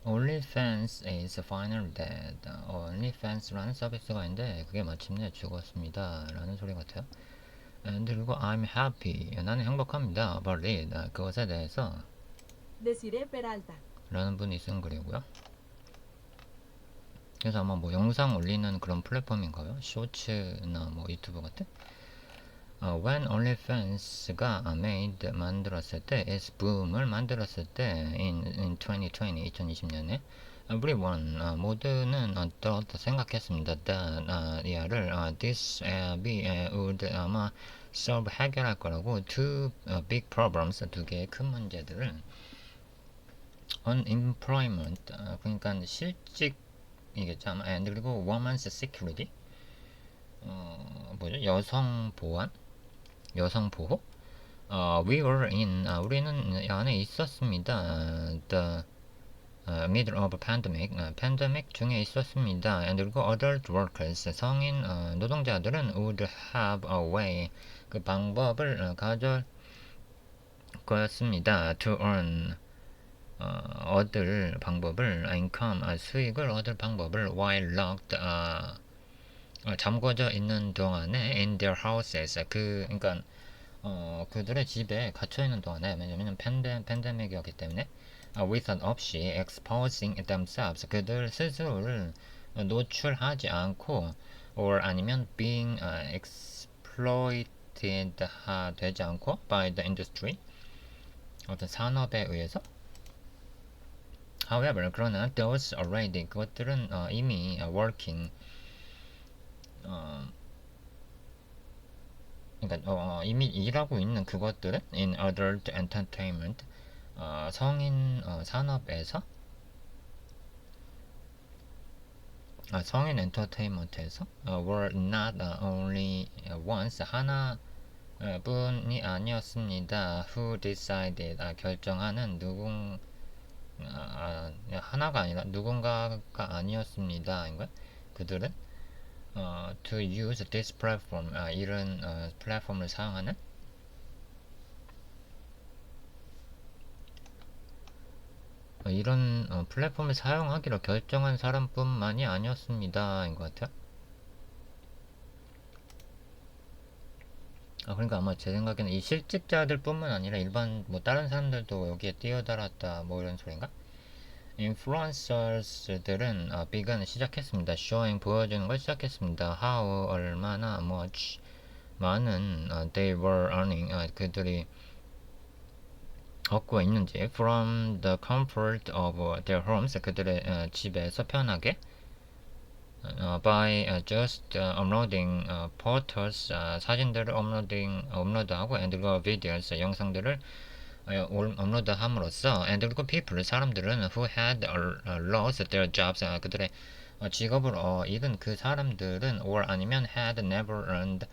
OnlyFans is finally dead. OnlyFans라는 서비스가 있는데 그게 마침내 죽었습니다. 라는 소리 같아요. 그리고 I'm happy. 나는 행복합니다. About it. 그것에 대해서 Desiree Peralta. 라는 분이 쓴 글이고요. 그래서 아마 뭐 영상 올리는 그런 플랫폼인가요? 쇼츠나 뭐 유튜브 같은? When OnlyFans가 made 만들었을 때, is boom을 만들었을 때, in 2020, 2020년에 everyone 모두는 어떻다 생각했습니다. that 이하를 this 앱이 would 아마 solve 해결할 거라고 two big problems 두 개의 큰 문제들을 unemployment 그러니까 실직이겠죠 아마 and 그리고 women's security 뭐죠 여성 보안 여성 보호 we were in 우리는 안에 있었습니다. The middle of pandemic pandemic 중에 있었습니다. and 그리고 adult workers 성인 노동자들은 would have a way 그 방법을 가질 거였습니다. to earn 얻을 방법을 income 수익을 얻을 방법을 while locked 잠궈져 있는 동안에 in their houses 그러니까 그들의 집에 갇혀 있는 동안에 왜냐면 팬데믹이었기 때문에 without 없이 exposing themselves 그들 스스로를 노출하지 않고 or 아니면 being exploited 되지 않고 by the industry 어떤 산업에 의해서 however 그러나 those already 그것들은 이미 working 그러니까 이미 일하고 있는 그것들은 in adult entertainment 성인 산업에서 성인 엔터테인먼트에서 were not only once 하나 분이 아니었습니다. who decided 결정하는 하나가 아니라 누군가가 아니었습니다. 인가 그들은 to use this platform 이런 플랫폼을 사용하는 이런 플랫폼을 사용하기로 결정한 사람뿐만이 아니었습니다. 인 것 같아요. 그러니까 아마 제 생각에는 이 실직자들뿐만 아니라 일반 뭐 다른 사람들도 여기에 뛰어들었다 뭐 이런 소린가? 인플루언서들은 began 시작했습니다. showing 보여주는 걸 시작했습니다. how 얼마나 much 많은 they were earning 그들이 얻고 있는지 from the comfort of their homes 그들의 집에서 편하게 by just uploading photos 사진들을 업로드하고 and 그리고 videos 영상들을 업로드함으로써 and 그리고 people 사람들은 who had lost their jobs 그들의 직업을 잃은 그 사람들은 or 아니면 had never earned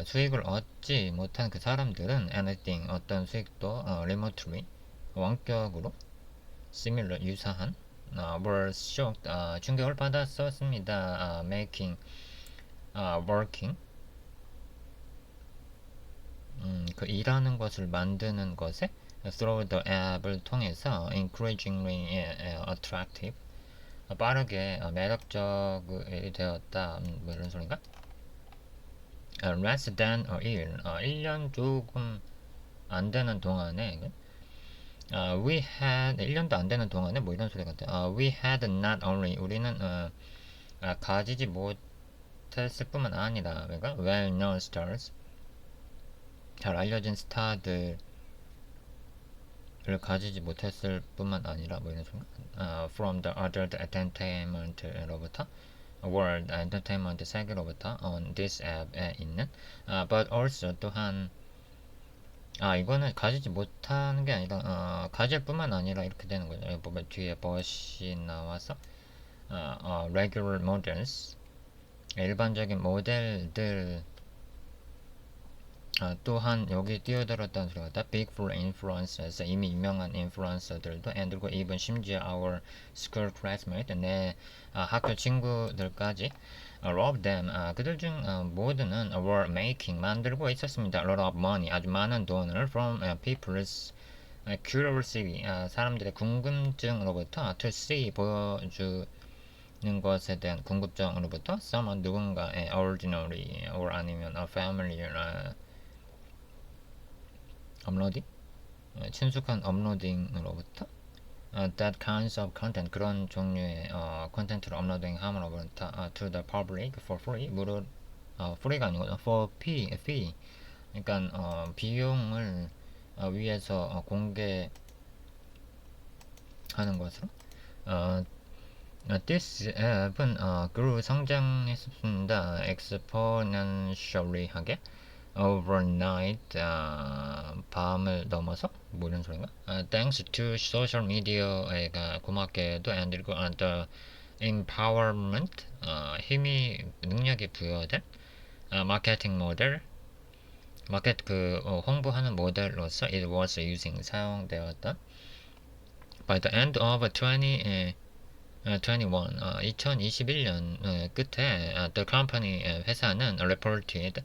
수익을 얻지 못한 그 사람들은 anything 어떤 수익도 remotely 원격으로 similar 유사한 were shocked 충격을 받았었습니다. making working 그 일하는 것을 만드는 것에 through the app을 통해서 increasingly attractive 빠르게 매력적이 되었다 뭐 이런 소린가? less than a year 1년 조금 안 되는 동안에 we had 1년도 안 되는 동안에 뭐 이런 소리 같아요. we had not only 우리는 가지지 못했을 뿐만 아니라 그러니까 well-known stars 잘 알려진 스타들을 가지지 못했을 뿐만 아니라 뭐 이런 소리 from the other entertainment로부터 world entertainment 세계로부터 on this app에 있는 but also 또한 이거는 가지지 못하는 게 아니라 가질 뿐만 아니라 이렇게 되는 거죠. 여기 보면 뒤에 but이 나와서 regular models 일반적인 모델들 또한 여기 뛰어들었다는 소리가 있다. Big for influencers 이미 유명한 인플루언서들도 and 그리고 even 심지어 our school classmate 내 학교 친구들까지 a lot of them 그들 중 모두는 were making 만들고 있었습니다. a lot of money 아주 많은 돈을 from people's curiosity, 사람들의 궁금증으로부터 to see, 보여주는 것에 대한 궁금증으로부터 someone, 누군가의 ordinary or 아니면 familiar 업로딩, 친숙한 업로딩으로부터 that kinds of content, 그런 종류의 콘텐츠를 업로딩함으로부터 to the public for free, 무료 free가 아니고 for fee, 그러니까 비용을 위해서 공개하는 것으로 this 앱은 grew 성장했습니다. exponentially 하게 overnight 밤을 넘어서 뭐 이런 소린가? Thanks to social media가 고맙게도 and 그리고 the empowerment 힘이 능력이 부여된 마케팅 모델 마켓 홍보하는 모델로서 it was using 사용되었던 by the end of 2021 2021년 끝에 the company 회사는 reported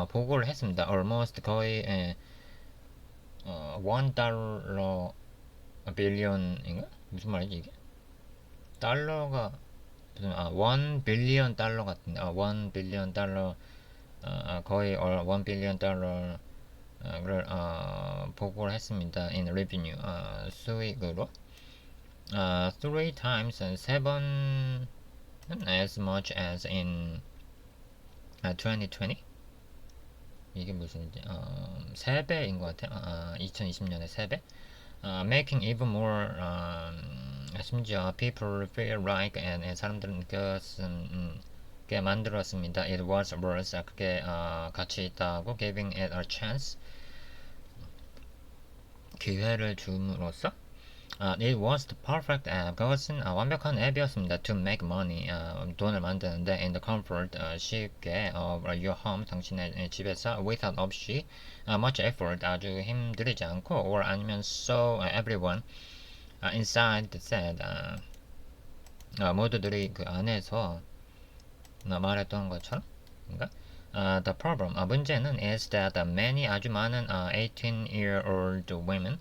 보고를 했습니다. almost 거의 $1 billion인가? 무슨 말이지 이게? 달러가 무슨 $1 billion 같은데 $1 billion 거의 $1 billion 를 보고를 했습니다. in revenue 수익으로 three times 세 번은 as much as in 2020 이게 무슨지 3배인 것 같아요. 2020년에 3배 making even more 심지어 people feel like and 사람들은 그것은 게 만들었습니다. It was worth 그게 가치 있다고 giving it a chance 기회를 줌으로써 it was the perfect app 그것은 완벽한 앱이었습니다. to make money 돈을 만드는데 in the comfort 쉽게 of your home 당신의 집에서 without 없이 much effort 아주 힘들이지 않고 or 아니면 so everyone inside said 모두들이 그 안에서 말했던 것처럼 그러니까 the problem 문제는 is that many 아주 많은 18-year-old women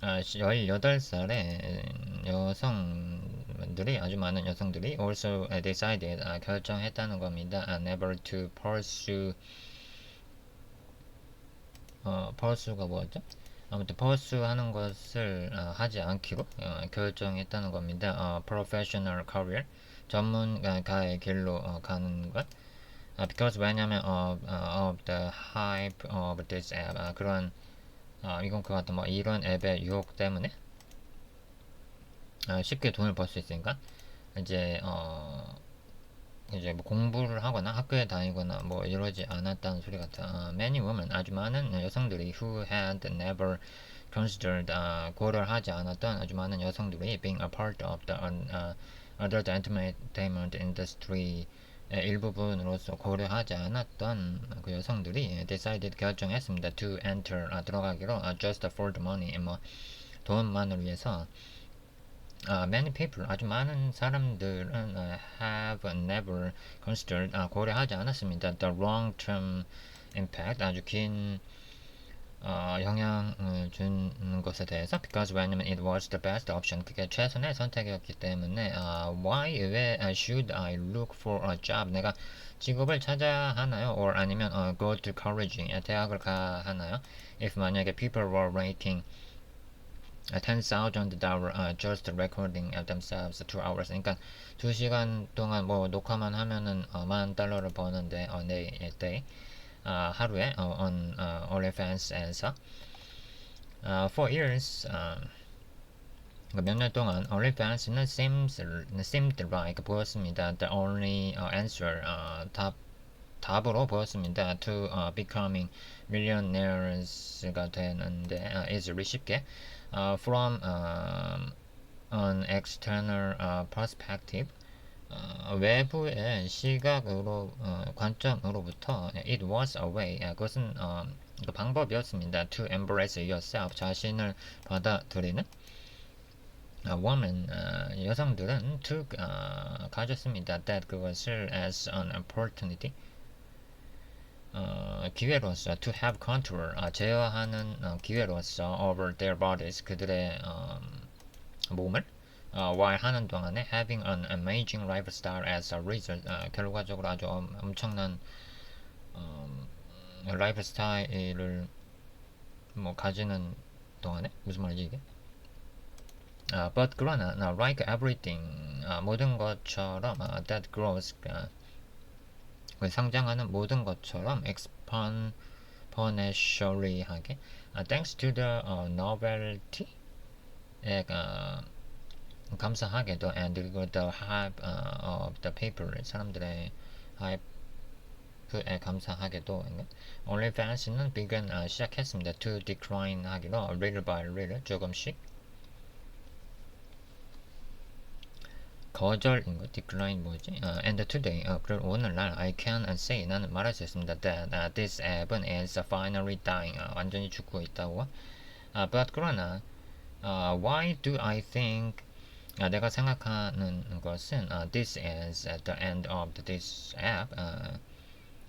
18살의 여성들이 아주 많은 여성들이 also decided 결정했다는 겁니다. never to pursue가 뭐였죠? 아무튼 pursue 하는 것을 하지 않기로 결정했다는 겁니다. professional career 전문가의 길로 가는 것 because 왜냐면 of the hype of this app 그런 이건 그 같은 뭐 이런 앱의 유혹 때문에 쉽게 돈을 벌 수 있으니까 이제 뭐 공부를 하거나 학교에 다니거나 뭐 이러지 않았다는 소리 같아. Many women 아주 많은 여성들이 who had never considered 고려하지 않았던 아주 많은 여성들이 being a part of the adult entertainment industry 일부분으로서 고려하지 않았던 그 여성들이 decided 결정했습니다. to enter 들어가기로 just for the money 뭐 돈만을 위해서 many people 아주 많은 사람들은 have never considered 고려하지 않았습니다. the long term impact 아주 긴 영향을 주는 것에 대해서 because 왜냐면 it was the best option 그게 최선의 선택이었기 때문에 why 왜 should I look for a job 내가 직업을 찾아야 하나요? or 아니면 go to college 대학을 가야 하나요? if 만약에 people were rating $10,000 just recording themselves 2 hours 그러니까 2시간 동안 뭐 녹화만 하면은 $10,000를 버는데 day 하루에 on OnlyFans에서 for years 몇 년 동안 OnlyFans는 seemed like 보였습니다. The only answer 답으로 보였습니다. to becoming millionaires가 되는데 easily 쉽게 from an external perspective 외부의 시각으로 관점으로부터 it was a way 그것은 그 방법이었습니다. to embrace yourself 자신을 받아들이는 woman 여성들은 took 가졌습니다. that 그것을 as an opportunity 기회로서 to have control 제어하는 기회로서 over their bodies 그들의 몸을 while 하는 동안에 having an amazing lifestyle as a result 결과적으로 아주 엄청난 라이프 스타일을 뭐 가지는 동안에 무슨 말이지 이게? But 그러나 like everything 모든 것처럼 that grows 상장하는 모든 것처럼 exponentially하게 thanks to the novelty 감사하게도 and 그리고 the hype of the people 사람들의 hype에 감사하게도 OnlyFans는 began 시작했습니다. to decline 하기로 little by little 조금씩 거절인 거 decline 뭐지? And today 그럴 오늘날 I can say 나는 말할 수 있습니다. that this app은 is finally dying 완전히 죽고 있다고. But 그러나 why do I think 내가 생각하는 것은 this is the end of this app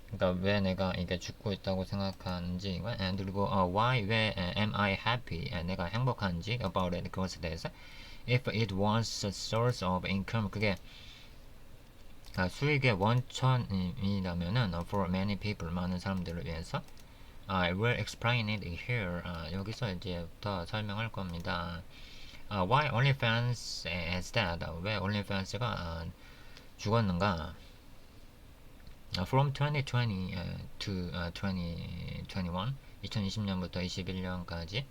그러니까 왜 내가 이게 죽고 있다고 생각하는지 and 그리고 why 왜 am I happy 내가 행복한지 about it 그것에 대해서 if it was a source of income 그게 수익의 원천이라면은 for many people 많은 사람들을 위해서 I will explain it here 여기서 이제부터 설명할 겁니다. Why OnlyFans is dead? 왜 OnlyFans가 죽었는가? From 2020 to 2021, 2020년부터 21년까지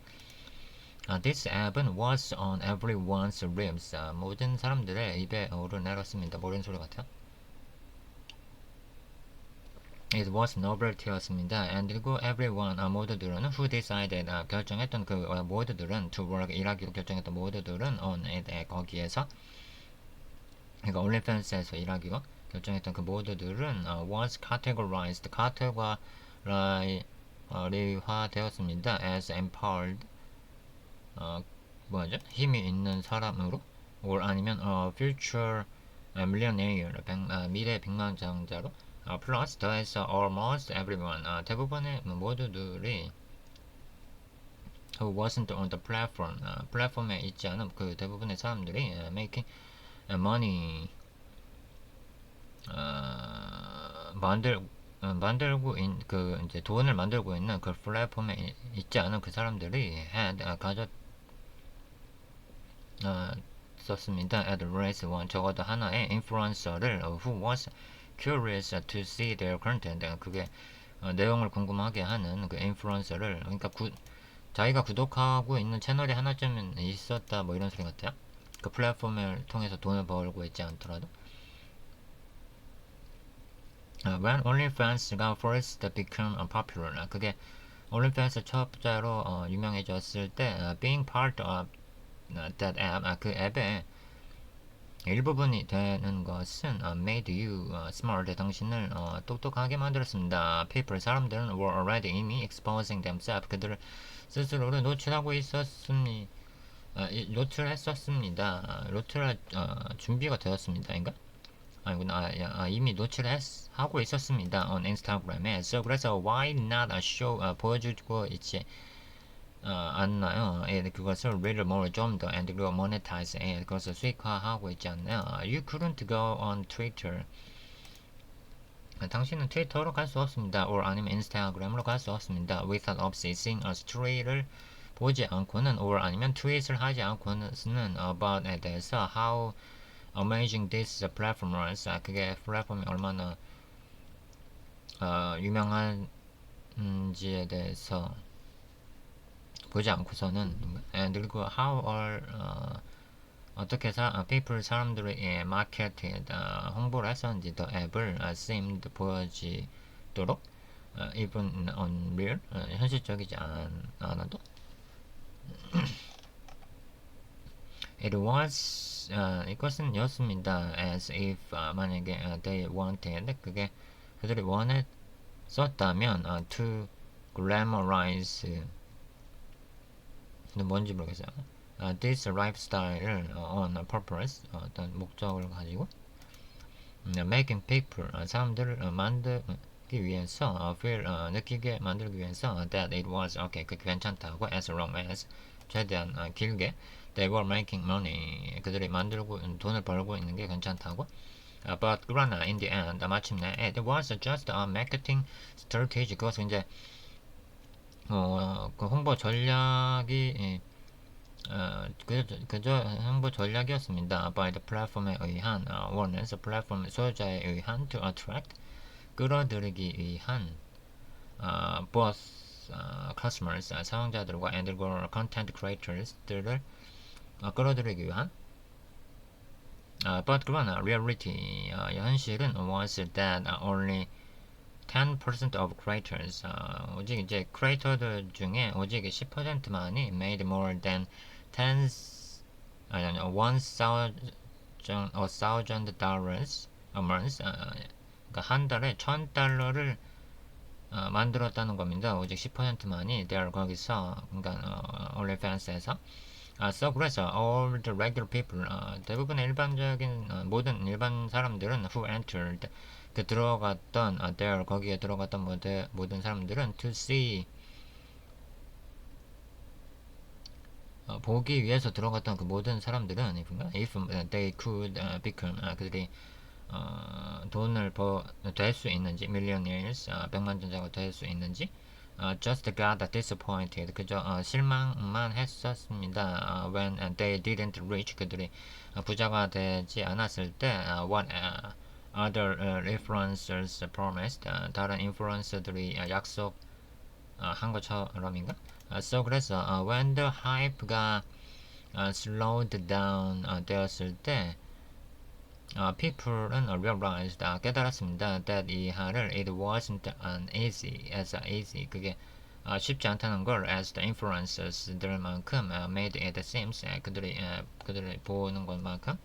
This app은 was on everyone's lips. 모든 사람들의 입에 오르내렸습니다. 모르는 소리 같아요. It was novelty였습니다. And 그리고 everyone 모두들은 who decided 결정했던 그 모두들은 to work 일하기로 결정했던 모두들은 on it 거기에서 그러니까 OnlyFans에서 일하기로 결정했던 그 모두들은 was categorized 카테고리화되었습니다. as empowered 뭐죠? 힘이 있는 사람으로 or 아니면 future millionaire 미래 백만장자로 plus 더해서 almost everyone 대부분의 모두들이 who wasn't on the platform 플랫폼에 있지 않은 그 대부분의 사람들이 making money 만들고 그 이제 돈을 만들고 있는 그 플랫폼에 있지 않은 그 사람들이 had 썼습니다. at least one 적어도 하나의 인플루언서를 who was curious to see their content 그게 내용을 궁금하게 하는 그 인플루언서를 그러니까 자기가 구독하고 있는 채널이 하나쯤은 있었다 뭐 이런 소리 같아요. 그 플랫폼을 통해서 돈을 벌고 있지 않더라도 when OnlyFans가 first became popular 그게 OnlyFans 첫째로 유명해졌을 때 being part of that app 그 앱의 일부분이 되는 것은 made you smart smart 똑똑하게 만들었습니다. people 사람들은 were already 이미 exposing themselves 그들을 스스로를 노출하고 있었습니다. 노출했었습니다. 노출할 준비가 되었습니다. 인가? 아니구나. 이미 노출하고 있었습니다. on 인스타그램에. 그래서 why not show 보여주고 있지 않나요? 그것을 little more 좀 더 and 그리고 monetize 그것을 수익화하고 있지 않나요? You couldn't go on Twitter. 당신은 트위터로 갈 수 없습니다. or 아니면 인스타그램으로 갈 수 없습니다. without 없이 seeing a story를 보지 않고는 or 아니면 트윗을 하지 않고는 about에 대해서 how amazing this platform was. 그게 플랫폼이 얼마나 유명한지에 대해서 보지 않고서는 and 그리고 how all 어떻게 people 사람들이 marketed 홍보를 했었는지 the 앱을 seemed 보여지도록 even unreal 현실적이지 않아도 it was 이것은 였습니다. as if 만약에 they wanted 그게 그들이 원했었다면 to glamorize 뭔지 모르겠어요. this lifestyle을 on purpose 어떤 목적을 가지고 making people 사람들을 위해서 feel 느끼게 만들기 위해서 that it was okay 그 괜찮다고 as long as 최대한 길게 they were making money 그들이 만들고 돈을 벌고 있는 게 괜찮다고 but 그러나 in the end 마침내 it was just a marketing strategy 그것은 이제 그 홍보 전략이 그저 홍보 전략이었습니다. by the platform에 의한 owners 플랫폼 소유자에 의한 to attract 끌어들이기 위한 both customers 사용자들과 and content creators들을 끌어들이기 위한 but 그러나 reality 현실은 was that only 10% of creators 오직 이제 크리에이터들 중에 오직 10%만이 made more than 10 아니 1,000 dollars a month 그러니까 한 달에 $1,000를 만들었다는 겁니다. 오직 10%만이 there 거기서 그러니까 OnlyFans에서 so 그래서 all the regular people 대부분의 일반적인 모든 일반 사람들은 who entered 그 들어갔던 there 거기에 들어갔던 모든 사람들은 to see 보기 위해서 들어갔던 그 모든 사람들은 if they could become 그들이 돈을 될 수 있는지 millionaires 100만전자가 될 수 있는지 just got disappointed 그저 실망만 했었습니다. when they didn't reach 그들이 부자가 되지 않았을 때 what other influencers promised 다른 인플루언서들이 약속한 것처럼인가? so 그래서 when the hype가 slowed down 되었을 때 people은 realized 깨달았습니다. that 이하를 it wasn't as easy 그게 쉽지 않다는 걸 as the influencers들만큼 made it seems 그들이 보는 것만큼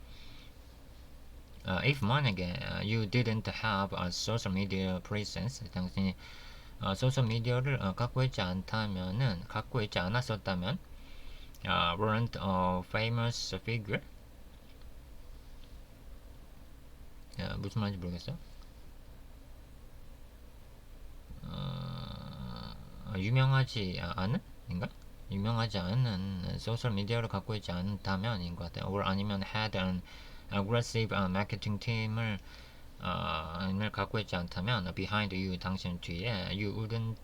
if 만약에 you didn't have a social media presence 당신이 소셜 미디어를 갖고 있지 않았었다면 weren't a famous figure 무슨 말인지 모르겠어. 유명하지 않은? 인가? 유명하지 않은 소셜 미디어를 갖고 있지 않다면인 것 같아요. or 아니면 had an aggressive marketing team을 갖고 있지 않다면 behind you 당신 뒤에 you wouldn't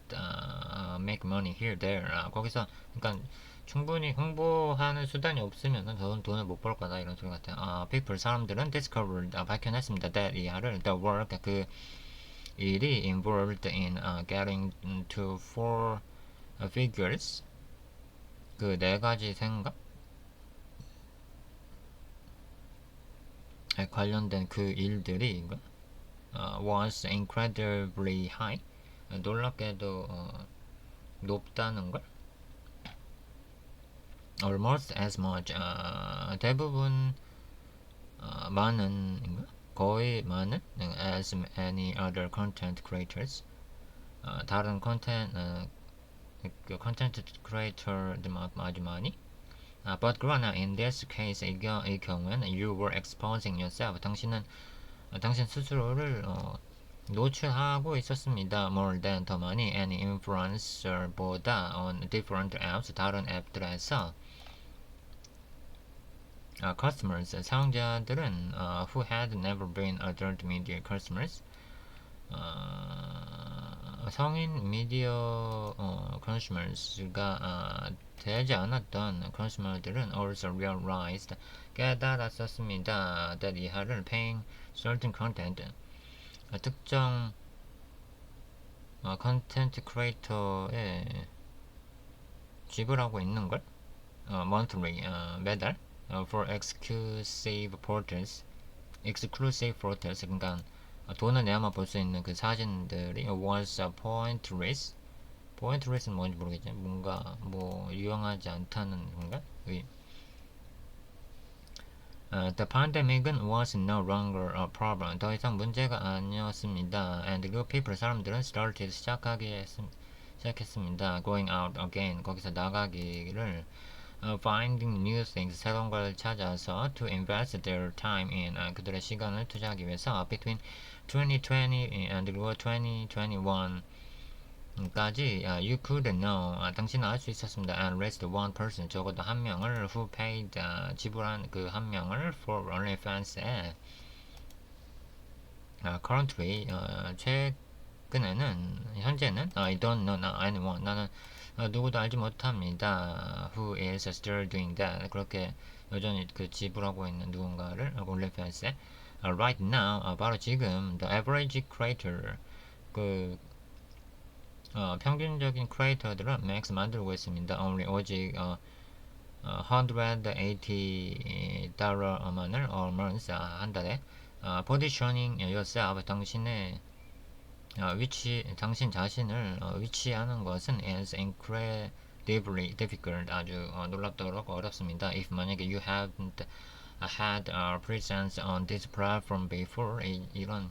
make money here there 거기서 그러니까 충분히 홍보하는 수단이 없으면 돈을 못 벌 거다 이런 소리 같아요. people 사람들은 discovered 밝혀냈습니다. that 이하를 the work 그 일이 involved in getting to four figures 그 네 가지 생각 관련된 그 일들이 was incredibly high 놀랍게도 높다는 걸 almost as much 대부분 많은 거의 많은 as many other content creators 다른 컨텐츠 크리에이터들만큼 아주 많이 but 그러나 in this case 이 경우에는 you were exposing yourself 당신 스스로를 노출하고 있었습니다. more than 더 많이 any influencer보다 on different apps 다른 앱들에서 customers 사용자들은 who had never been adult media customers 성인 미디어 consumers가 되지 않았던 consumer들은 also realized 깨달았었습니다. that 이하를 paying certain content 특정 컨텐츠 크리에이터에 지불하고 있는 걸 monthly 매달 for exclusive photos 그러니까 돈을 내야만 볼 수 있는 그 사진들이 was pointless pointless는 뭔지 모르겠지만 뭔가 유용하지 않다는 건가? The pandemic은 was no longer a problem. 더 이상 문제가 아니었습니다. And the people 사람들은 started 시작했습니다. Going out again 거기서 나가기를 finding new things, 새로운 걸 찾아서 to invest their time in, 그들의 시간을 투자하기 위해서 between 2020 그리고 2021 까지 you could know, 당신은 알 수 있었습니다. at least one person, 적어도 한 명을 who paid, 지불한 그 한 명을 for OnlyFans에 currently, 최근에는 현재는 I don't know anyone, 나는 누구도 알지 못합니다. who is still doing that, 그렇게 여전히 그 지불하고 있는 누군가를 OnlyFans에 right now, 바로 지금 the average creator, 그 평균적인 크리에이터들은 맥스 만들고 있습니다. only 오직 $180만을 earns, 한 달에 positioning yourself, 당신의 당신 자신을 위치하는 것은 is incredibly difficult, 아주 놀랍도록 어렵습니다. if 만약에 you haven't had a presence on this platform before, 이런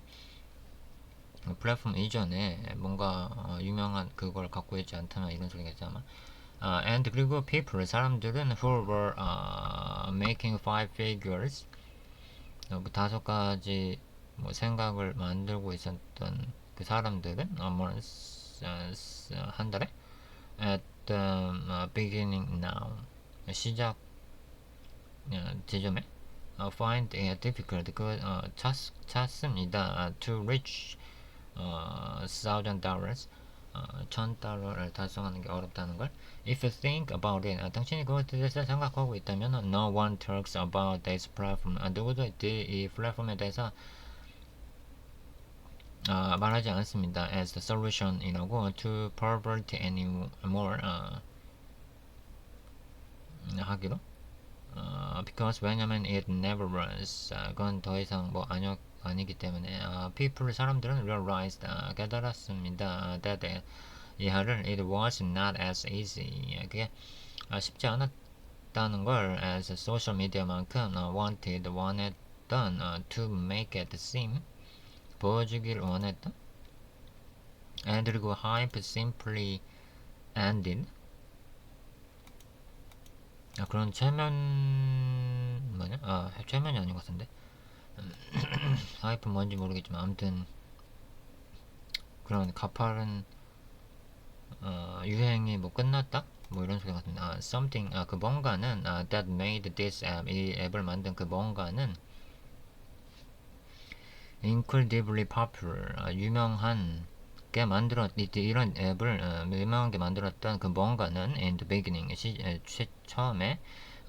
플랫폼 이전에 뭔가 유명한 그걸 갖고 있지 않다면 이런 소리겠지 아마. And 그리고 people, 사람들은 who were making five figures, 그 다섯 가지 뭐 생각을 만들고 있었던 그 사람들은 한 달에 at the beginning now, 시작 지점에 find it difficult, 그 찾습니다. to reach $1,000, $1,000를 달성하는 게 어렵다는 걸. If you think about it, 당신이 그것에 대해서 생각하고 있다면 no one talks about this platform, 누구도 이 플랫폼에 대해서 말하지 않습니다. as the solution이라고 to poverty anymore, 하기로. because 왜냐면 it never was, 그건 더 이상 뭐 아니기 때문에. people, 사람들은 realized, 깨달았습니다. that 이하를 it was not as easy, 그게 쉽지 않았다는 걸 as social media만큼 원했던 to make it seem, 보여주길 원했던. and 그리고 hype simply ended, 그런 최면 최면이 아닌 것 같은데. 하이프 뭔지 모르겠지만 아무튼 그런 가파른 유행이 뭐 끝났다? 뭐 이런 소리 같은데. something, 그 뭔가는 that made this app, 이 앱을 만든 그 뭔가는 incredibly popular, 유명한 게 이런 앱을 유명한 게 만들었던 그 뭔가는 in the beginning, 처음에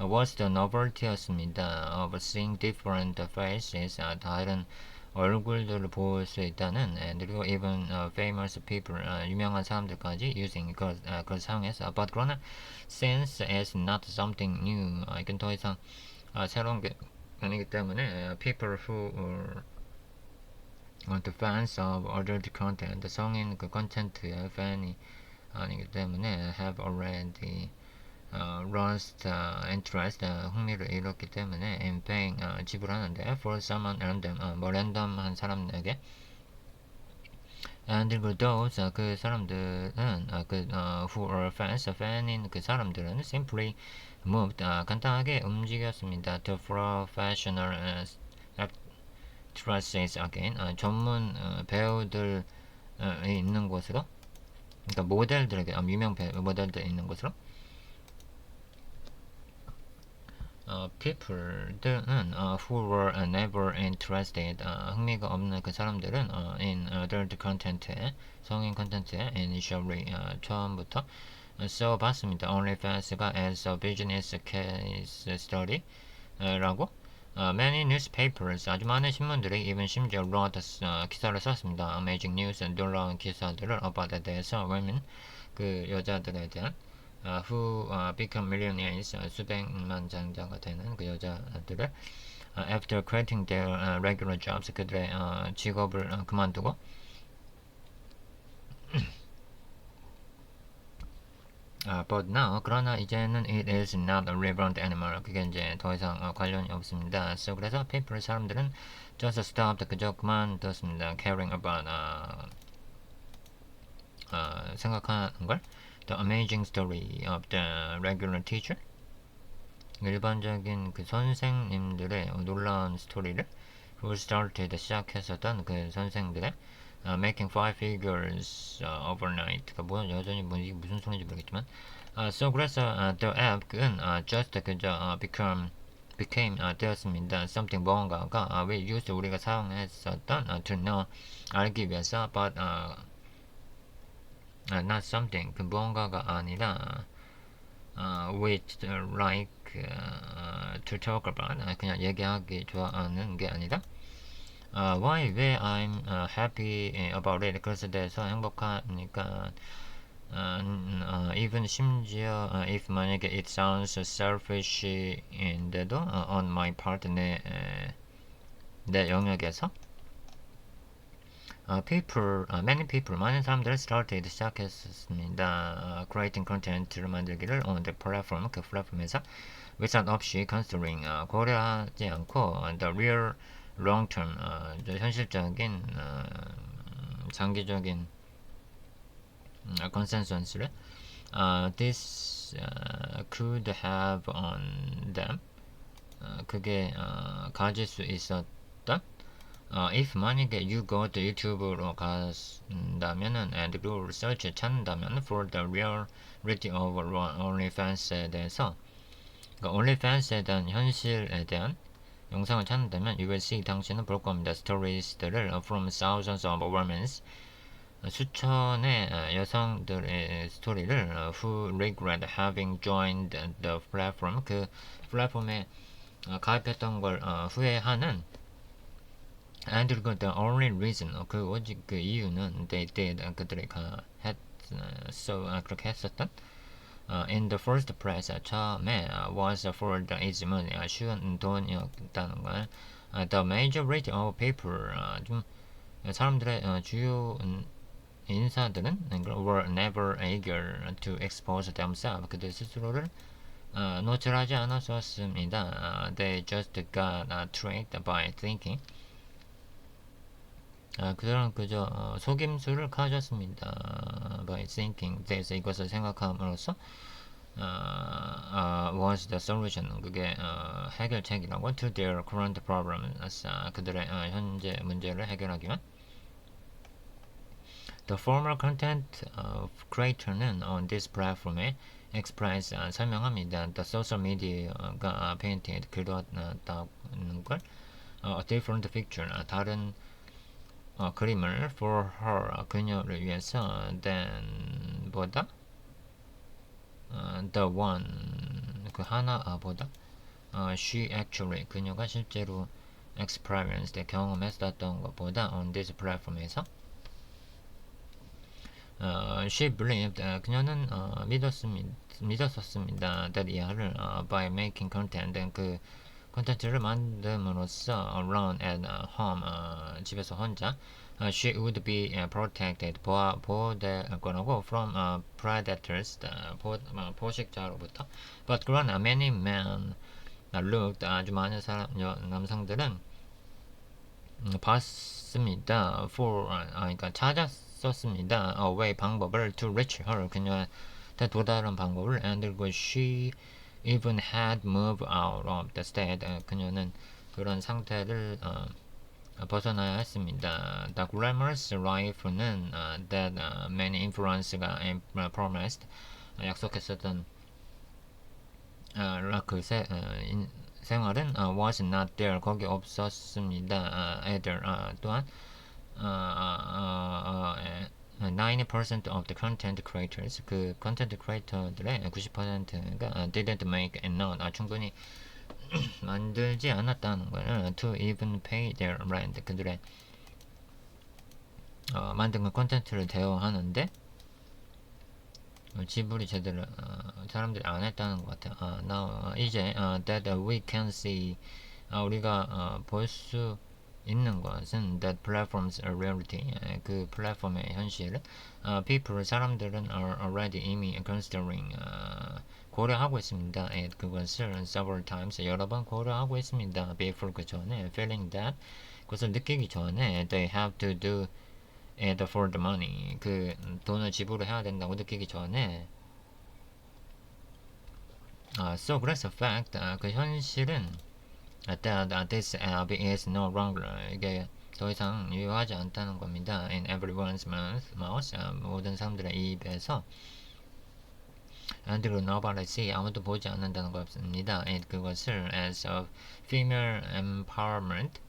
was the novelty였습니다. of seeing different faces, 다른 얼굴들을 볼 수 있다는. 그리고 even famous people, 유명한 사람들까지 using 그걸 사용해서. but 그러나 since it's not something new, 이건 더 이상 새로운 게 아니기 때문에 people who the fans of adult content, 성인 그 컨텐츠의 팬이 아니기 때문에 have already lost interest, 흥미를 잃었기 때문에 in paying, 지불하는데 for someone random, 뭐 랜덤한 사람에게. and 그리고 those, 그 사람들은 who are fans, 팬인 그 사람들은 simply moved, 간단하게 움직였습니다. to professional actresses again, 전문 배우들이 있는 곳으로, 그러니까 모델들에게, 유명 모델들 있는 곳으로. people들은 who were never interested, 흥미가 없는 그 사람들은 in adult content에, 성인 컨텐츠에 initially, 처음부터 써봤습니다. OnlyFans가 as a business case study 라고. many newspapers, 아주 많은 신문들이 even 심지어 wrote, 기사를 썼습니다. amazing news, 놀라운 기사들을 about에 대해서, women, 그 여자들에 대한. who become millionaires, 수백만 장자가 되는 그 여자들을 after quitting their regular jobs, 그들의 직업을 그만두고. but now, 그러나 이제는 it is not relevant anymore, 그게 이제 더 이상 관련이 없습니다. so 그래서 people, 사람들은 just stopped, 그저 그만뒀습니다. caring about, 생각하는 걸. the amazing story of the regular teacher, 일반적인 그 선생님들의 놀라운 스토리를 who started 시작했었던 그 선생들의 making five figures overnight. 그 뭐 여전히 뭐 이게 무슨 소리인지 모르겠지만 so 그래서 the app은 just 그저 became 되었습니다. something 무언가가 we used 우리가 사용했었던 to know 알기 위해서 but not something 그 무언가가 아니라 which like to talk about 그냥 얘기하기 좋아하는 게 아니라 why 왜 I'm happy about it 그것에 대해서 행복하니까 even 심지어 if 만약에 it sounds selfish인데도 on my part 내 영역에서 many people, 많은 사람들은 started 시작했습니다. creating content를 만들기를 on the platform, 그 플랫폼에서 without 없이 considering, 고려하지 않고 the real long term, 현실적인 장기적인 consensus를 this could have on them, 그게 가질 수 있었던 if 만약에 you go to YouTube로 간다면은 and Google search 찾는다면 for the reality of OnlyFans에 대해서 그러니까 OnlyFans에 대한 현실에 대한 영상을 찾는다면 you will see 당신은 볼 겁니다. stories들을 from thousands of women 수천의 여성들의 스토리를 who regret having joined the platform 그 플랫폼에 가입했던 걸 후회하는 and the only reason 그 오직 그 이유는 they did 그들이 그렇게 했었던 in the first place 처음에 was for the easy money 쉬운 돈이었다는 걸 the majority of people 좀 사람들의 주요 인사들은 were never eager to expose themselves 그들 스스로를 노출하지 않았었습니다. They just got tricked by thinking 그들은 그저 속임수를 가졌습니다. by thinking this 이것을 생각함으로써 was the solution 그게 해결책이라고 to their current problems 그들의 현재 문제를 해결하기 위한 The former content creator는 on this platform에 express 설명합니다. The social media가 painted 그렸다는 걸 a different picture 다른 그림을 for her 그녀를 위해서 than 보다 the one 그 하나보다 she actually 그녀가 실제로 experienced 경험했었던 것보다 on this platform에서 she believed 그녀는 믿었었습니다. that 이하를 by making content 그 콘텐츠를 만듦으로써 alone at home 집에서 혼자 she would be protected 보호될 거라고 from predators 포식자로부터 but 그러나 many men looked 아주 많은 남성들은 봤습니다 for 그러니까 찾았었습니다 a way 방법을 to reach her 그녀한테 도달하는 방법을 and 그리고 she even had moved out of the state 그녀는 그런 상태를 벗어나야 했습니다. The glamorous life는 that many influence가 promised 약속했었던 그 생활은 was not there 거기 없었습니다. either 또한 90% of the content creators 그 content creator들의 90%가 didn't make enough 충분히 만들지 않았다는 거는 to even pay their rent 그들의 만든 그 콘텐츠를 대여하는데 지불이 제대로 사람들이 안 했다는 것 같아요. now 이제 that we can see 우리가 볼 수 있는 것은 that platforms are reality 그 플랫폼의 현실을 people 사람들은 are already 이미 considering 고려하고 있습니다. 그것을 several times 여러 번 고려하고 있습니다. before 그 전에 feeling that 그것을 느끼기 전에 they have to do it for the money 그 돈을 지불을 해야 된다고 느끼기 전에 So that's a fact. 그 현실은 that this app is no longer 이게 더 이상 유효하지 않다는 겁니다. In everyone's mouth, 모든 사람들의 입에서. And nobody see, 아무도 보지 않는다는 것입니다. And 그것을 as a female empowerment,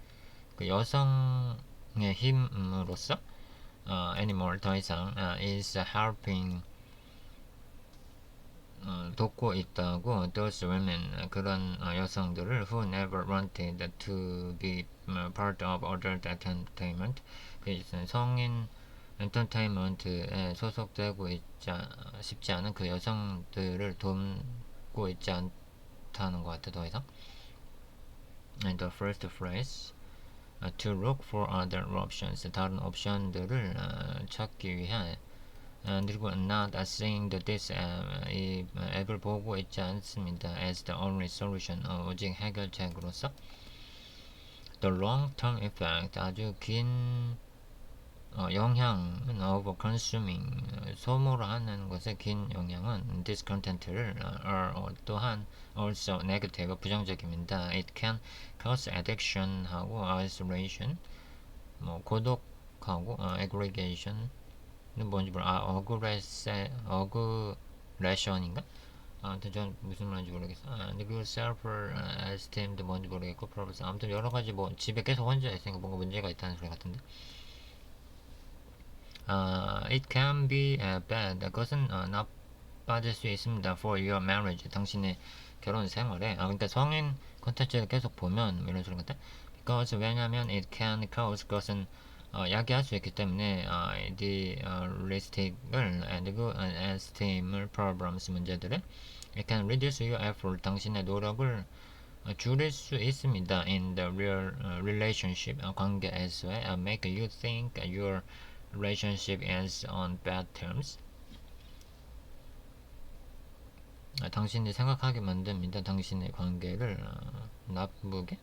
그 여성의 힘으로써 anymore 더 이상 is helping 돕고 있다고 those women 그런 여성들을 who never wanted to be part of adult entertainment 그 성인 엔터테인먼트에 소속되고 싶지 않은 그 여성들을 돕고 있지 않다는 것 같아 더 이상. And the first phrase to look for other options 다른 옵션들을 찾기 위해 그리고 not seeing this 이 앱을 보고 있지 않습니다. As the only solution 오직 해결책으로서 the long term effect 아주 긴 영향은 of consuming 소모를 하는 것의 긴 영향은 this content를 또한 also negative 부정적입니다. It can cause addiction 하고 isolation 뭐 고독하고 aggregation 뭔지 몰라. 어그레션인가? 아무튼 전 무슨 말인지 모르겠어. 근데 그 self esteem도 뭔지 모르겠고 purpose 아무튼 여러 가지 뭐 집에 계속 혼자 있으니까 뭔가 문제가 있다는 소리 같은데. It can be bad. 그것은 나빠질 수 있습니다. For your marriage. 당신의 결혼 생활에. 그러니까 성인 콘텐츠를 계속 보면 이런 소리 같아. Because 왜냐면 it can cause 그것은 야기할 수 있기 때문에 the realistic을 and 그 esteem을 problems 문제들을 it can reduce your effort 당신의 노력을 줄일 수 있습니다. In the real relationship 관계에서의 make you think your relationship is on bad terms. 당신이 생각하게 만듭니다. 당신의 관계를 나쁘게.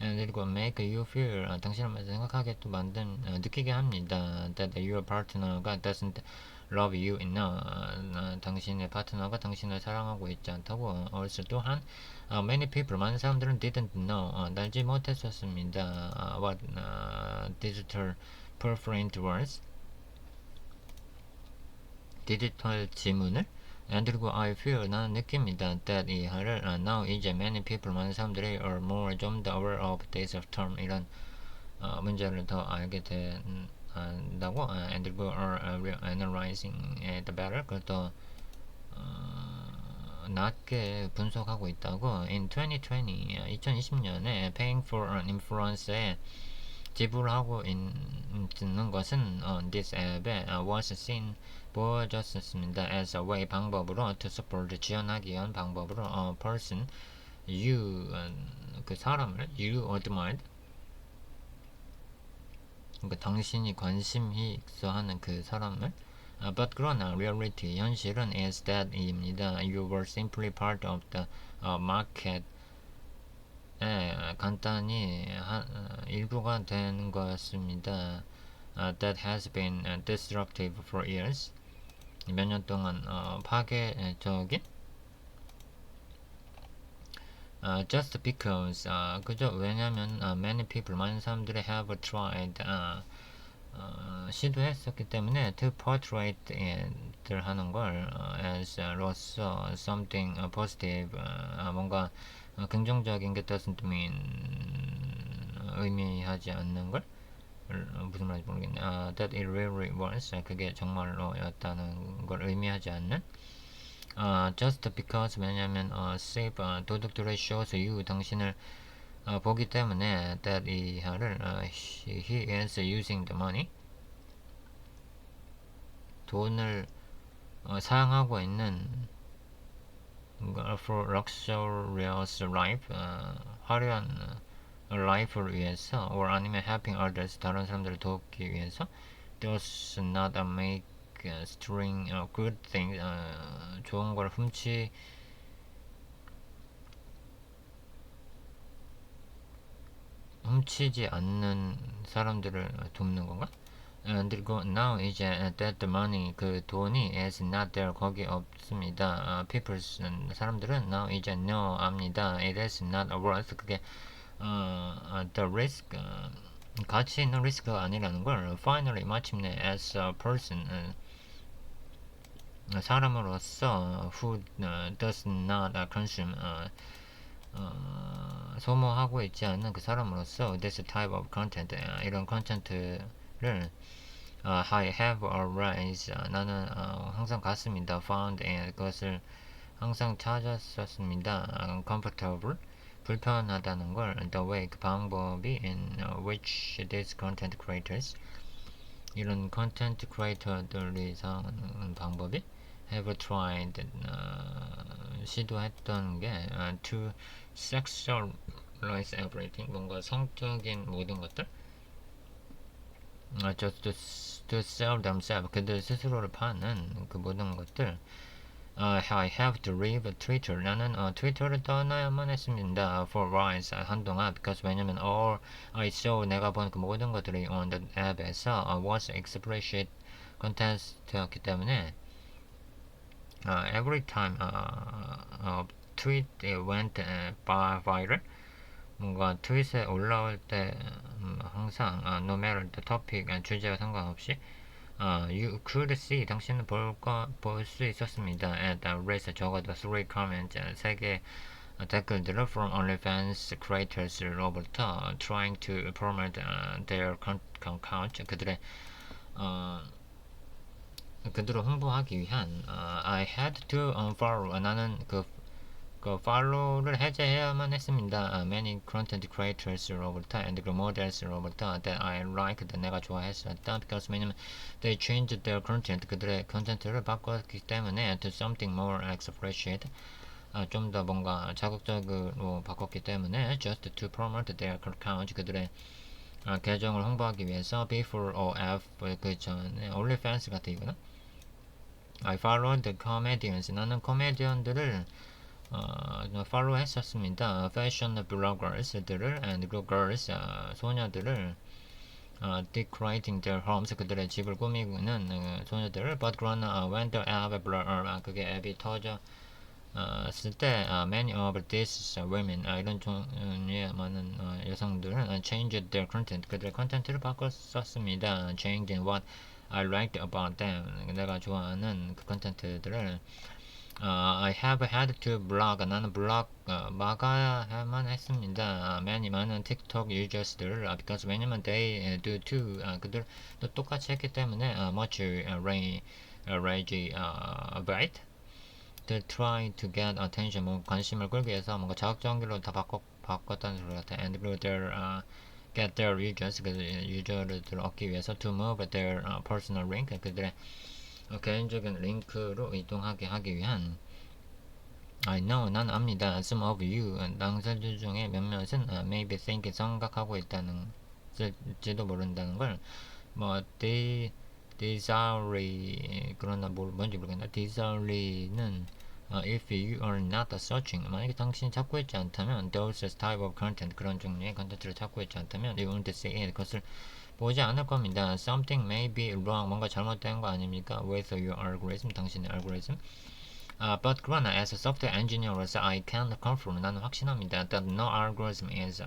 그리고 make you feel 당신을 생각하게 또 느끼게 합니다. That your partner가 doesn't love you enough. 당신의 파트너가 당신을 사랑하고 있지 않다고. Also 또한 many people 많은 사람들은 didn't know 알지 못했었습니다. What digital preference was 디지털 지문을 그리고 I feel 나는 느낍니다. That 이하를 now 이제 many people 많은 사람들이 are more 좀 더 aware of this term 이런 문제를 더 알게 된다고 and 그리고 are analyzing it better 그걸 더 낮게 분석하고 있다고. In 2020년에 paying for an influence에 지불하고 있는 것은 this 앱에 was seen 보여졌습니다. as a way 방법으로 to support 지원하기 위한 방법으로 a person you 그 사람을 you admired 그러니까 당신이 관심이 있어하는 그 사람을 but 그러나 reality 현실은 is that입니다. You were simply part of the market 간단히 일부가 되는 거였습니다. That has been disruptive for years. 몇 년 동안 파괴적인 just because 그저 왜냐면 many people 많은 사람들이 have tried 시도했었기 때문에 to portray it을 하는 걸 as 로서 something positive 뭔가 긍정적인 게 doesn't mean 의미하지 않는 걸 무슨 말인지 모르겠네. That it really was 그게 정말로였다는 걸 의미하지 않는 just because 왜냐면 save 도둑들의 shows you 당신을 보기 때문에 that 이하를 he is using the money 돈을 사용하고 있는 for luxurious life 화려한 life를 위해서 or 아니면 helping others 다른 사람들을 돕기 위해서 does not make string good things 좋은 걸 훔치지 않는 사람들을 돕는 건가? 그리고 now 이제 that the money 그 돈이 is not there 거기 없습니다. people's 사람들은 now 이제 know 압니다. It is not worth 그게 the risk 가치 있는 리스크가 아니라는 걸 finally 마침내 as a person 사람으로서 who does not consume 소모하고 있지 않는 그 사람으로서 this type of content 이런 컨텐츠를 I have always 나는 항상 갔습니다. found and 그것을 항상 찾았었습니다. comfortable 불편하다는 걸 the way 그 방법이 in which these content creators 이런 컨텐츠 크리에이터들이 사는 방법이 have tried 시도했던 게 to sexualize everything 뭔가 성적인 모든 것들 just to sell themselves 그들 스스로를 파는 그 모든 것들 I have to leave Twitter 나는 트위터를 떠나야만 했습니다 for a while 한동안 because 왜냐면 all I saw 내가 본 그 모든 것들이 on the 앱에서 was explicit content였기 때문에 every time tweet went viral 뭔가 트윗에 올라올 때 항상 no matter the topic 주제와 상관없이 you could see 당신은 볼 수 있었습니다. at least 적어도 3 comments 3개 댓글들을 from OnlyFans creators로부터 trying to promote their account 그들을 홍보하기 위한 I had to unfollow 나는 그 follow를 해제해야만 했습니다. many content creators로부터 and 그 models로부터 that I liked 내가 좋아했었다. because 왜냐면 they changed their content 그들의 컨텐츠를 바꿨기 때문에 to something more explicit 좀 더 뭔가 자극적으로 바꿨기 때문에 just to promote their account 그들의 계정을 홍보하기 위해서 before or after 그 전에 OnlyFans 같은 이거나 I followed the comedians 나는 코미디언들을 팔로우 했었습니다. 패션 블로거스들을 and 그 girls 소녀들을 decorating their homes 그들의 집을 꾸미는 소녀들을 but 그러나 when the app 그게 앱이 터져 쓸 때 many of these women 이런 종류의 많은 여성들은 changed their content 그들의 컨텐츠를 바꿨었습니다. changing what I liked about them 내가 좋아하는 그 컨텐츠들을 I have had to blog. 나는 블ог 막아야만 했습니다. 많은 틱톡 유저스들 because 왜냐면 they do too. 그들도 똑같이 했기 때문에 much rage about to try to get attention. 뭐 관심을 끌기 위해서 뭔가 자극적으로 다 바꿨다는 소리 같아. And their get their users 그 유저를 얻기 위해서 to move their personal link 그들의 개인적인 링크로 이동하게 하기 위한 I know 난 압니다. Some of you 당사자 중에 몇몇은 maybe think 생각하고 있다는 지도 모른다는 걸뭐 desire 그러나 뭔지 모르겠나 desaire는 if you are not searching 만약에 당신이 찾고 있지 않다면 those type of content 그런 종류의 컨텐츠를 찾고 있지 않다면 you won't see it 그것을 보지 않을 겁니다. Something may be wrong. 뭔가 잘못된 거 아닙니까? With your algorithm, 당신의 알고리즘. But 그러나 as a software engineer로서 I can confirm. 나는 확신합니다. That no algorithm is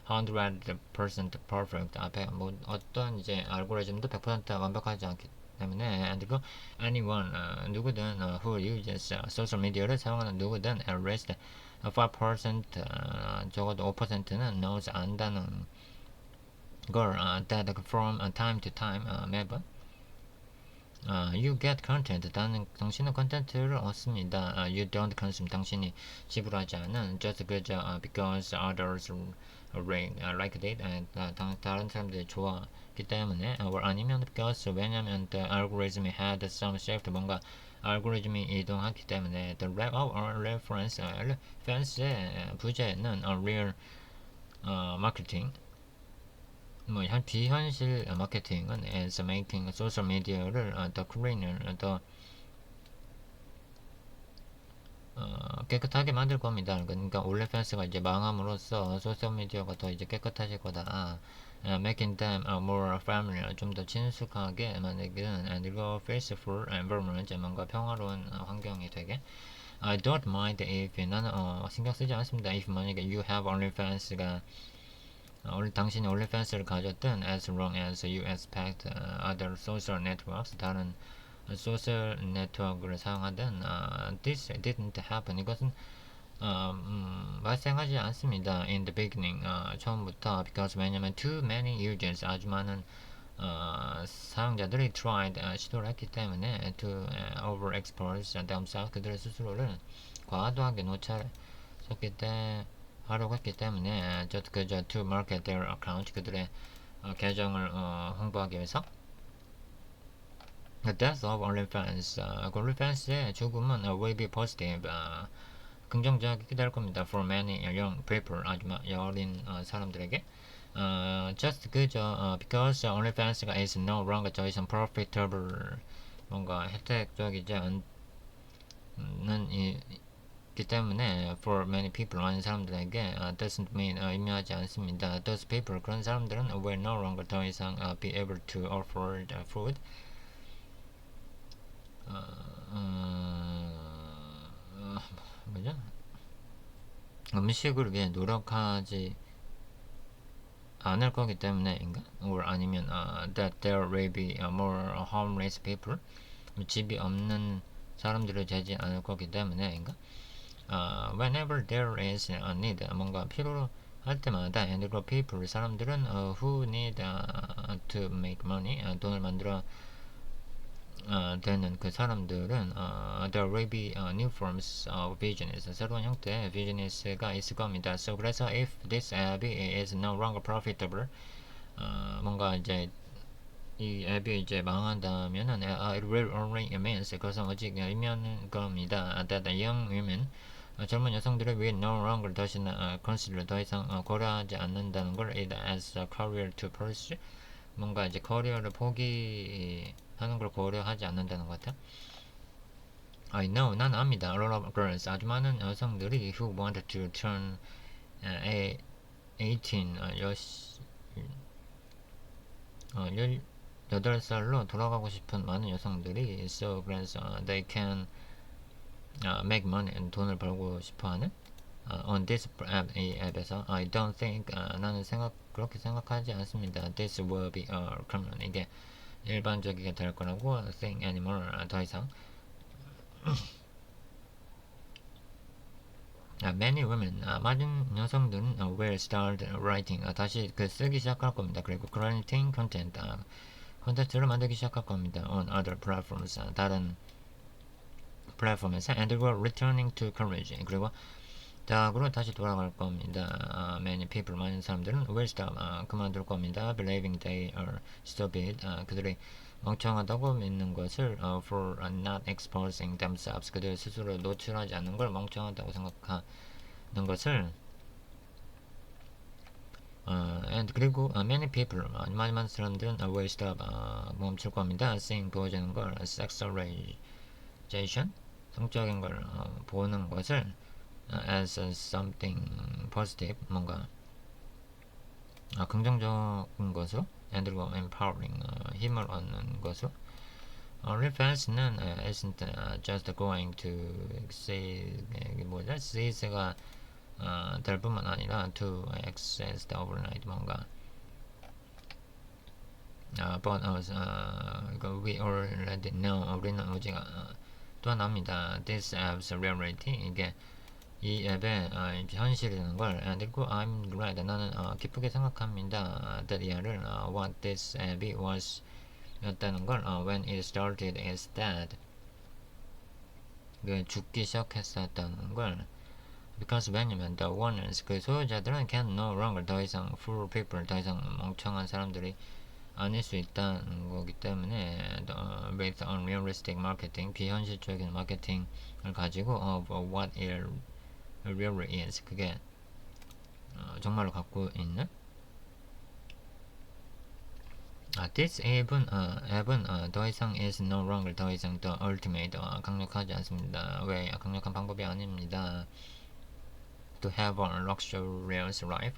100% perfect. 앞에 뭐 어떤 이제 알고리즘도 100% 완벽하지 않기 때문에 and 그 anyone 누구든 who uses social media를 사용하는 누구든 at least 5% 적어도 5%는 knows 안다는 걸 that from time to time 매번 you get content 당신은 컨텐츠를 얻습니다. You don't consume 당신이 지불하지 않은 just 그저 because others like it 다른 사람들이 좋아하기 때문에 or 아니면 because 왜냐면 the algorithm had some shift 뭔가 알고리즘이 이동하기 때문에 the lack of reference의 부재는 real marketing 뭐 비현실 마케팅은 as making social media를 더 cleaner 더 깨끗하게 만들 겁니다. 그러니까 올레펜스가 이제 망함으로써 소셜 미디어가 더 이제 깨끗해질 거다. making them more familiar, 좀 더 친숙하게 만들기는 and 그리고 peaceful environment, 뭔가 평화로운 환경이 되게. I don't mind if 나는 신경 쓰지 않습니다. if 만약에 you have OnlyFans가 당신이 OnlyFans를 가졌든 as long as you expect other social networks, 다른 소셜 네트워크를 사용하든 this didn't happen. 이것은 발생하지 않습니다. In the beginning, 처음부터 because 왜냐면 too many users, 아주 많은 사용자들이 tried, 시도를 했기 때문에 to overexpose themselves, 그들의 스스로를 과도하게 노출했기 때문에 하려고 했기 때문에 그저 to market their account, 그들의 계정을 홍보하기 위해서. The death of OnlyFans, OnlyFans의 죽음은 will be positive, 긍정적이게 될 겁니다. For many young people, 아주 여린 사람들에게. Just 그저 because OnlyFans가 is no longer 더 이상 profitable, 뭔가 혜택적이지 않는 기 때문에 for many people, 많은 사람들에게 doesn't mean, 의미하지 않습니다. Those people, 그런 사람들은 will no longer 더 이상 be able to afford food, 뭐죠? 음식을 위해 노력하지 않을 거기 때문에인가? or 아니면 that there will be more homeless people, 집이 없는 사람들이 되지 않을 거기 때문에인가? Whenever there is a need, 뭔가 필요로 할 때마다 and the people, 사람들은 who need to make money, 돈을 만들어 되는 그 사람들은 there will be new forms of business, 새로운 형태의 비즈니스가 있을 겁니다. So 그래서 if this app is no longer profitable, 뭔가 이제 이 앱이 이제 망한다면은 it will only means, 그것은 오직 의미하는 겁니다. That young women, 젊은 여성들을 will no longer 다시는 consider, 더 이상 고려하지 않는다는 걸 it as a career to pursue, 뭔가 이제 커리어를 포기하는 걸 고려하지 않는다는 것 같아요. I know, 난 압니다. A lot of girls, 아주 많은 여성들이 who want to turn 18, 18살로 돌아가고 싶은 많은 여성들이 so 그래서 they can make money, 돈을 벌고 싶어하는 on this app, 이 앱에서. I don't think, 나는 그렇게 생각하지 않습니다. This will be common, 이게 일반적이게 될 거라고 think anymore, 더 이상. Many women, 많은 여성들은 will start writing, 다시 쓰기 시작할 겁니다. 그리고 creating content, 콘텐츠를 만들기 시작할 겁니다. On other platforms, 다른 플랫폼에서 and returning to college, 그리고 대학으로 다시 돌아갈 겁니다. Many people, 많은 사람들은 will stop, 그만둘 겁니다. Believing they are stupid, 그들이 멍청하다고 믿는 것을 for not exposing themselves, 그들 스스로 노출하지 않는 걸 멍청하다고 생각하는 것을. and 그리고 many people, 많은 사람들은 will stop, 멈출 겁니다. Seeing, 보여주는 걸 sexualization, 성적인 걸 보는 것을 as something positive, 뭔가 긍정적인 것으로, and 그리고 empowering, 힘을 얻는 것으로. OnlyFans는 isn't just going to exceed, seiz가 될 뿐만 아니라 to access the overnight, 뭔가 but us, we already know, 우리는 오직 또한 압니다. This app's reality, 이게 이 앱의 현실이라는 걸. 그리고 I'm glad, 나는 기쁘게 생각합니다. that 이하를 what this app was 였다는 걸. when it started is that, 그 죽기 시작했었다는 걸. because 왜냐면 the owners, 그 소유자들은 can no longer, 더 이상 fool people, 더 이상 멍청한 사람들이 아닐 수 있다는 거기 때문에 with unrealistic marketing, 비현실적인 마케팅을 가지고 of what it really is, 그게 정말로 갖고 있는. this 앱은 더 이상 is no longer, 더 이상 the ultimate, 강력하지 않습니다. 왜 강력한 방법이 아닙니다. to have a luxurious life,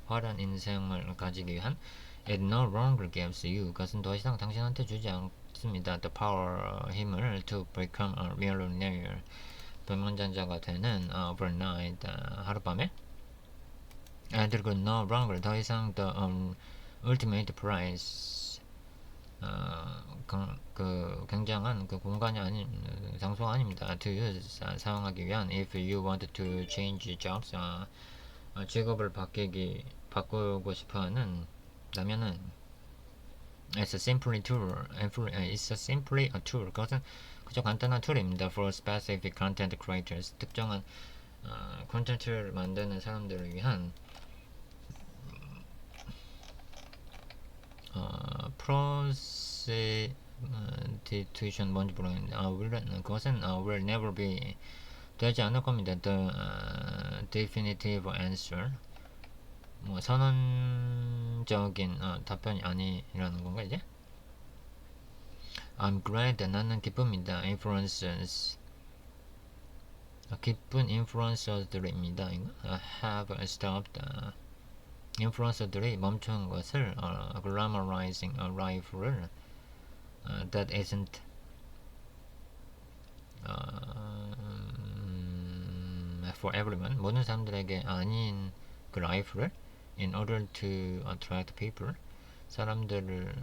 화려한 인생을 가지기 위한 it no longer gives you 그것은 더 이상 당신한테 주지 않습니다. the power 힘을 to become a millionaire 백만장자가 되는 overnight 하룻밤에 and 그리고 no longer 더 이상 the ultimate prize 그 굉장한 그 공간이 아닌 장소가 아닙니다. to use 사용하기 위한 if you want to change jobs 직업을 바꾸고 싶어하는 라면은 it's simply tool it's simply a tool 그것은 그저 간단한 툴입니다. for specific content creators 특정한 콘텐츠를 만드는 사람들을 위한 prostitution 뭔지 모르겠는데 그것은 will never be 되지 않을 겁니다. the definitive answer 뭐 선언적인 답변이 아니라는 건가 이제? I'm glad 나는 기쁩니다. influencers 기쁜 인플루언서들입니다. have stopped 인플루언서들이 멈춘 것을 glamorizing a life를 that isn't for everyone 모든 사람들에게 아닌 그 라이프를 in order to attract people 사람들을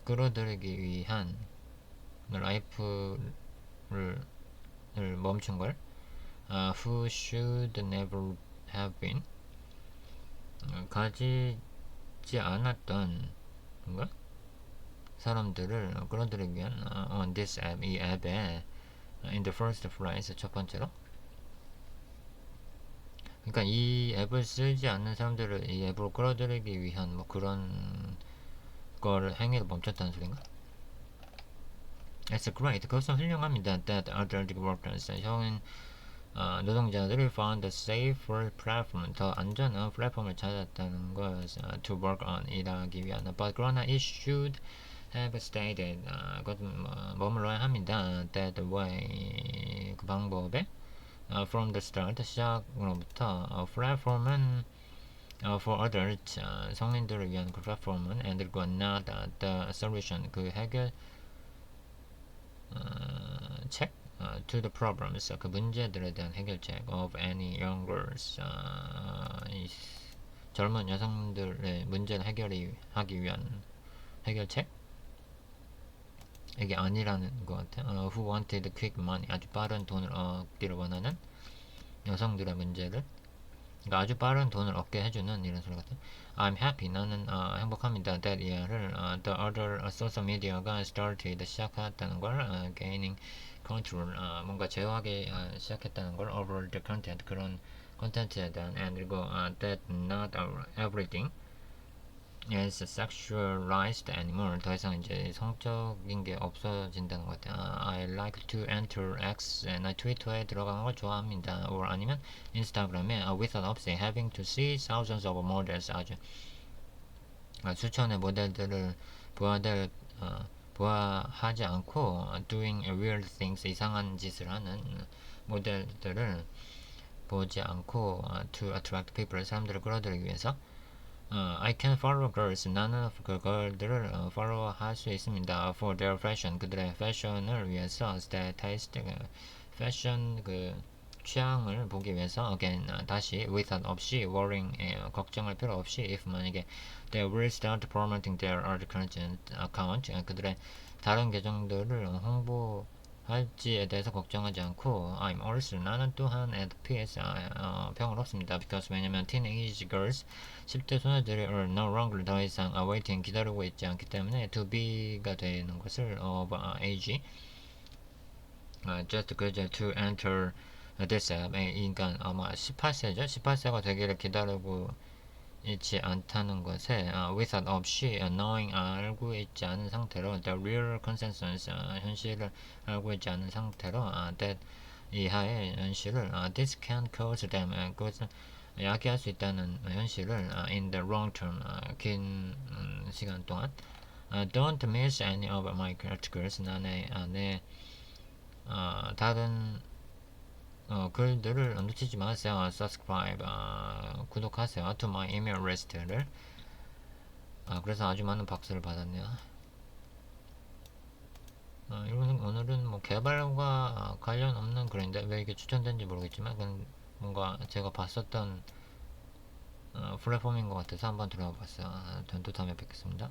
끌어들이기 위한 라이프를 멈춘 걸 who should never have been 가지지 않았던 뭔가 사람들을 끌어들이기 위한 on this app 이 앱에 in the first place 첫 번째로 그러니까 이 앱을 쓰지 않는 사람들을 이 앱으로 끌어들이기 위한 뭐 그런 걸 행위를 멈췄다는 소린가? It's great. 그것은 훌륭합니다. That other workers 형인 노동자들이 found a safer platform 더 안전한 플랫폼을 찾았다는 것 to work on 일하기 위한 but 그러나 it should have stated 그것은 머물러야 합니다. that way 그 방법에 from the start 시작으로부터 플랫폼은 for others 성인들을 위한 그 플랫폼은 and 그리고 not the solution 그 해결 책 to the problems 그 문제들에 대한 해결책 of any youngers 이 젊은 여성들의 문제를 해결하기 위한 해결책 이게 아니라는 것 같아. who wanted quick money 아주 빠른 돈을 얻기를 원하는 여성들의 문제를 그러니까 아주 빠른 돈을 얻게 해주는 이런 소리 같아. I'm happy 나는 행복합니다. that year를 the other social media가 started 시작했다는 걸 gaining control 뭔가 제어하기 시작했다는 걸 over the content 그런 콘텐츠에 대한 and 그리고 that not everything is sexualized anymore 더 이상 이제 성적인 게 없어진다는 것 같아요. I like to enter X 나 트위터에 들어가는 걸 좋아합니다. or 아니면 인스타그램에 without 없이 having to see thousands of models 아주 수천의 모델들을 보아하지 않고 doing weird things 이상한 짓을 하는 모델들을 보지 않고 to attract people 사람들을 끌어들이기 위해서 I can follow girls 나는 그 걸들을 follow 할 수 있습니다. for their fashion 그들의 패션을 위해서 their taste 패션 그 취향을 보기 위해서 again 다시 without 없이 worrying 걱정할 필요 없이 if 만약에 they will start promoting their other content account 그들의 다른 계정들을 홍보할지에 대해서 걱정하지 않고 I'm also 나는 또한 at peace 평화롭습니다. because 왜냐면 teenage girls 10대 소녀들이 are no longer 더 이상 waiting 기다리고 있지 않기 때문에 to be가 되는 것을 of age just 그저 to enter this app 그러니까 아마 18세죠 18세가 되기를 기다리고 있지 않다는 것에 without 없이 knowing 알고 있지 않은 상태로 the real consensus 현실을 알고 있지 않은 상태로 that 이하의 현실을 this can cause them 그것을 야기할 수 있다는 현실을 in the long term 긴 시간 동안 don't miss any of my articles 내 다른 글들을 놓치지 마세요. subscribe, 구독하세요. to my email list를. 그래서 아주 많은 박수를 받았네요. 오늘은 뭐 개발과 관련 없는 글인데 왜 이게 추천된지 모르겠지만 그건 뭔가 제가 봤었던 플랫폼인 것 같아서 한번 들어가 봤어요. 전 또 다음에 뵙겠습니다.